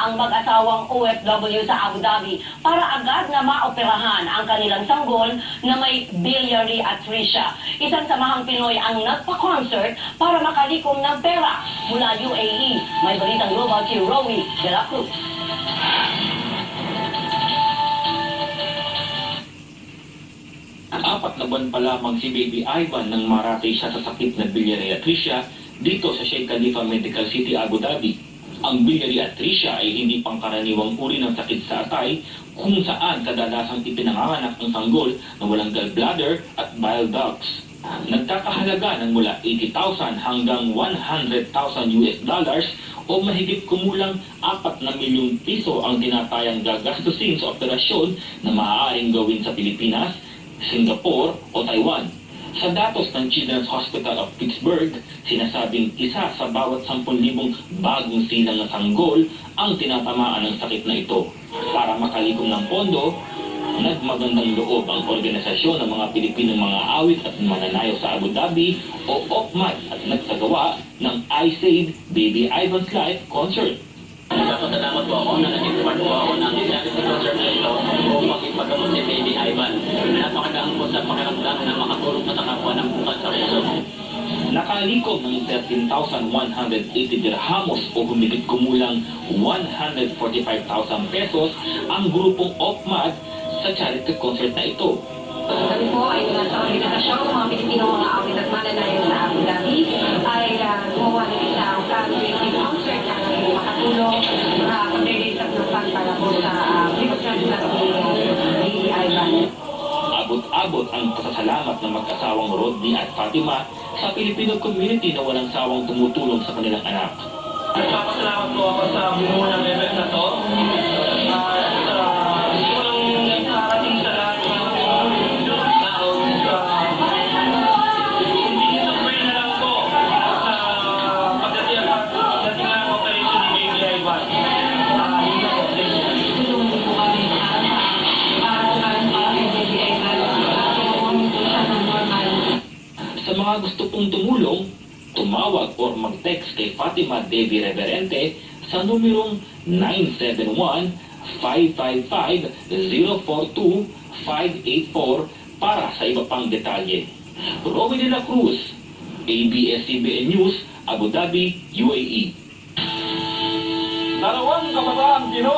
ang mag-asawang OFW sa Abu Dhabi para agad na maoperahan ang kanilang sanggol na may biliary atresia. Isang samahang Pinoy ang nagpa-concert para makalikom ng pera mula UAE. May balitang global si Rowie de la Cruz. Apat na buwan pa lamang si Baby Ivan nang maratay siya sa sakit na biliary atresia dito sa Sheikh Khalifa Medical City, Abu Dhabi. Ang biliary atresia ay hindi pangkaraniwang uri ng sakit sa atay kung saan kadalasang ipinanganganak ng sanggol na walang gallbladder at bile ducts. Nagkakahalaga ng mula 80,000 hanggang 100,000 US dollars o mahigit kumulang 4 na milyong piso ang tinatayang gagastusin sa operasyon na maaaring gawin sa Pilipinas, Singapore o Taiwan. Sa datos ng Children's Hospital of Pittsburgh, sinasabing isa sa bawat 10,000 bagong silang na sanggol ang tinatamaan ng sakit na ito. Para makalikom ng pondo, nagmagandang loob ang organisasyon ng mga Pilipinong mga awit at mananayaw sa Abu Dhabi o OFMAD at nagsagawa ng I Save Baby Ivan's Life concert. Nagpapasalamat po ako na nag-impart po ako ng charity concert na ito upang makipaggamot si Baby Ivan. Napakagaan po sa pakiramdam na makatulong pa sa kapwa ng bukas sa puso. Nakalikom ng 13,180 dirhamos o humigit kumulang 145,000 pesos ang grupong OFMAD sa charity concert na ito. Kami po ay nasa organisasyon, mga Pilipino mga awit at mananayaw sa Abu Dhabi ay gumawa ng isang fundraising concert na makatulong pag-release ng fund para po sa pagkakasal ni Ivan. Abot-abot ang pasasalamat ng mag-asawang Rodney at Fatima sa Filipino community na walang sawang tumutulong sa kanilang anak. Nagpapasalamat po ako sa bumuo ng event na to. Hindi ko lang nakarating sa lahat ng tao. Hindi support na lang po sa pagdating ng operation ni Baby Ivan. Yun na po. Tulungan po kami para po kami kay Baby Ivan kung siya ng normal. Sa mga gusto pong tumulong, tumawag or mag-text kay Fatima Devi Reverente sa numerong 971-555-042-584 para sa iba pang detalye. Rowie de la Cruz, ABS-CBN News, Abu Dhabi, UAE. Dalawang kabataan Pinoy